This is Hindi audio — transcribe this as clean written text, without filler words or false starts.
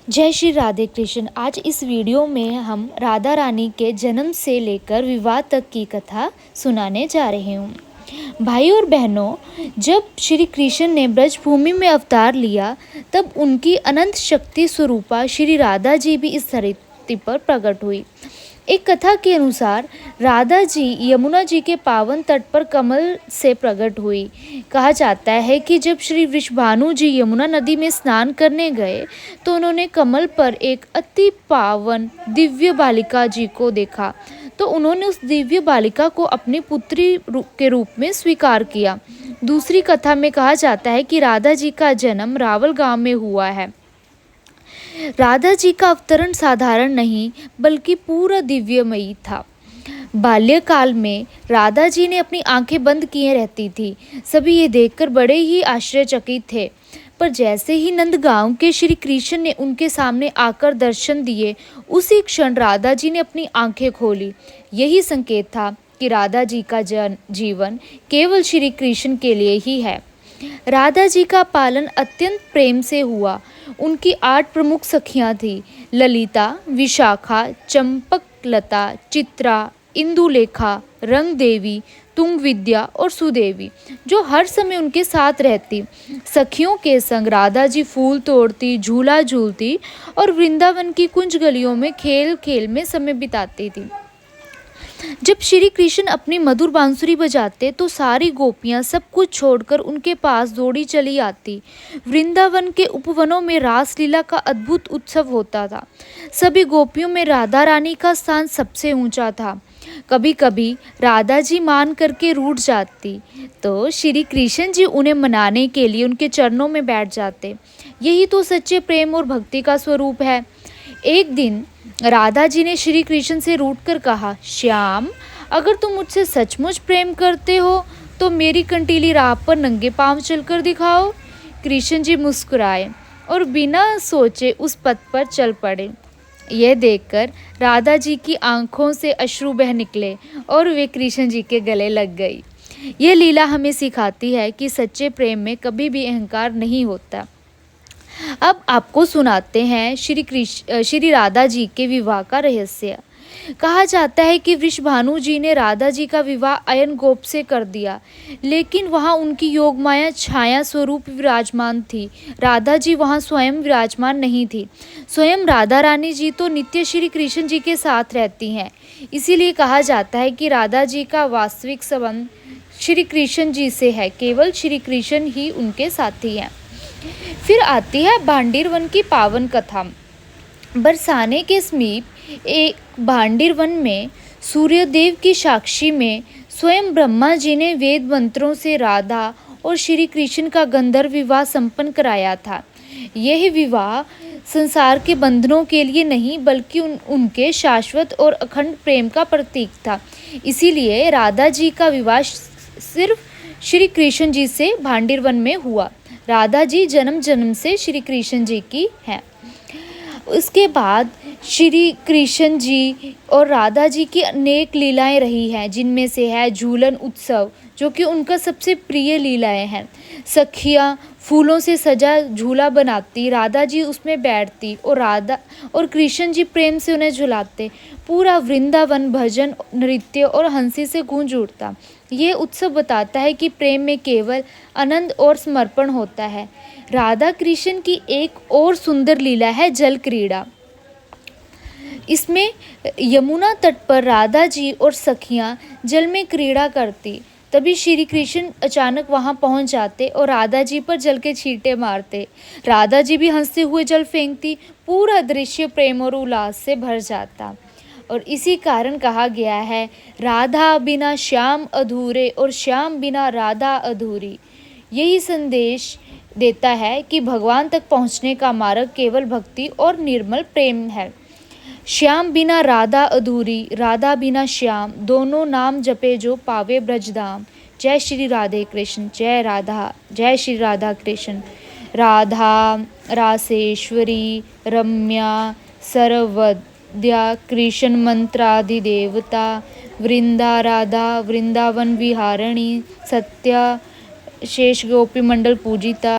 जय श्री राधे कृष्ण। आज इस वीडियो में हम राधा रानी के जन्म से लेकर विवाह तक की कथा सुनाने जा रहे हूँ। भाई और बहनों, जब श्री कृष्ण ने ब्रजभूमि में अवतार लिया तब उनकी अनंत शक्ति स्वरूपा श्री राधा जी भी इस धरती पर प्रकट हुई। एक कथा के अनुसार राधा जी यमुना जी के पावन तट पर कमल से प्रकट हुई। कहा जाता है कि जब श्री वृषभानु जी यमुना नदी में स्नान करने गए तो उन्होंने कमल पर एक अति पावन दिव्य बालिका जी को देखा, तो उन्होंने उस दिव्य बालिका को अपनी पुत्री के रूप में स्वीकार किया। दूसरी कथा में कहा जाता है कि राधा जी का जन्म रावल गांव में हुआ है। राधा जी का अवतरण साधारण नहीं बल्कि पूरा दिव्यमयी था। बाल्यकाल में राधा जी ने अपनी आंखें बंद किए रहती थी। सभी ये देखकर बड़े ही आश्चर्यचकित थे, पर जैसे ही नंदगांव के श्री कृष्ण ने उनके सामने आकर दर्शन दिए, उसी क्षण राधा जी ने अपनी आंखें खोली। यही संकेत था कि राधा जी का जीवन केवल श्री कृष्ण के लिए ही है। राधा जी का पालन अत्यंत प्रेम से हुआ। उनकी 8 प्रमुख सखियां थीं: ललिता, विशाखा, चंपकलता, चित्रा, इंदुलेखा, रंग देवी, तुंग विद्या और सुदेवी, जो हर समय उनके साथ रहती। सखियों के संग राधा जी फूल तोड़ती, झूला झूलती और वृंदावन की कुंज गलियों में खेल खेल में समय बिताती थी। जब श्री कृष्ण अपनी मधुर बांसुरी बजाते तो सारी गोपियां सब कुछ छोड़कर उनके पास दौड़ी चली आती। वृंदावन के उपवनों में रासलीला का अद्भुत उत्सव होता था। सभी गोपियों में राधा रानी का स्थान सबसे ऊंचा था। कभी कभी राधा जी मान करके रूठ जाती तो श्री कृष्ण जी उन्हें मनाने के लिए उनके चरणों में बैठ जाते। यही तो सच्चे प्रेम और भक्ति का स्वरूप है। एक दिन राधा जी ने श्री कृष्ण से रूठकर कहा, श्याम, अगर तुम मुझसे सचमुच प्रेम करते हो तो मेरी कंटीली राह पर नंगे पांव चलकर दिखाओ। कृष्ण जी मुस्कुराए और बिना सोचे उस पथ पर चल पड़े। यह देखकर राधा जी की आंखों से अश्रु बह निकले और वे कृष्ण जी के गले लग गई। यह लीला हमें सिखाती है कि सच्चे प्रेम में कभी भी अहंकार नहीं होता। अब आपको सुनाते हैं श्री राधा जी के विवाह का रहस्य। कहा जाता है कि वृषभानु जी ने राधा जी का विवाह अयन गोप से कर दिया, लेकिन वहां उनकी योगमाया छाया स्वरूप विराजमान थी। राधा जी वहां स्वयं विराजमान नहीं थी। स्वयं राधा रानी जी तो नित्य श्री कृष्ण जी के साथ रहती हैं। इसीलिए कहा जाता है कि राधा जी का वास्तविक संबंध श्री कृष्ण जी से है। केवल श्री कृष्ण ही उनके साथी हैं। फिर आती है भांडीर वन की पावन कथा। बरसाने के समीप एक भांडीर वन में सूर्यदेव की साक्षी में स्वयं ब्रह्मा जी ने वेद मंत्रों से राधा और श्री कृष्ण का गंधर्व विवाह संपन्न कराया था। यह विवाह संसार के बंधनों के लिए नहीं बल्कि उनके शाश्वत और अखंड प्रेम का प्रतीक था। इसीलिए राधा जी का विवाह सिर्फ श्री कृष्ण जी से भांडीर वन में हुआ। राधा जी जन्म जन्म से श्री कृष्ण जी की हैं। उसके बाद श्री कृष्ण जी और राधा जी की अनेक लीलाएं रही हैं, जिनमें से है झूलन उत्सव, जो कि उनका सबसे प्रिय लीलाएं हैं। सखियां फूलों से सजा झूला बनाती, राधा जी उसमें बैठती और कृष्ण जी प्रेम से उन्हें झुलाते। पूरा वृंदावन भजन, नृत्य और हंसी से गूंज उठता। ये उत्सव बताता है कि प्रेम में केवल आनंद और समर्पण होता है। राधा कृष्ण की एक और सुंदर लीला है जल क्रीड़ा। इसमें यमुना तट पर राधा जी और सखियां जल में क्रीड़ा करती। तभी श्री कृष्ण अचानक वहां पहुंच जाते और राधा जी पर जल के छींटे मारते। राधा जी भी हंसते हुए जल फेंकती। पूरा दृश्य प्रेम और उल्लास से भर जाता। और इसी कारण कहा गया है, राधा बिना श्याम अधूरे और श्याम बिना राधा अधूरी। यही संदेश देता है कि भगवान तक पहुंचने का मार्ग केवल भक्ति और निर्मल प्रेम है। श्याम बिना राधा अधूरी, राधा बिना श्याम, दोनों नाम जपे जो पावे ब्रजधाम। जय श्री राधे कृष्ण, जय राधा, जय श्री राधा कृष्ण। राधा रासेश्वरी रम्या सर्वद्या कृष्ण मंत्राधिदेवता, वृंदा राधा वृंदावन विहारिणी, सत्या शेष गोपी मंडल पूजिता।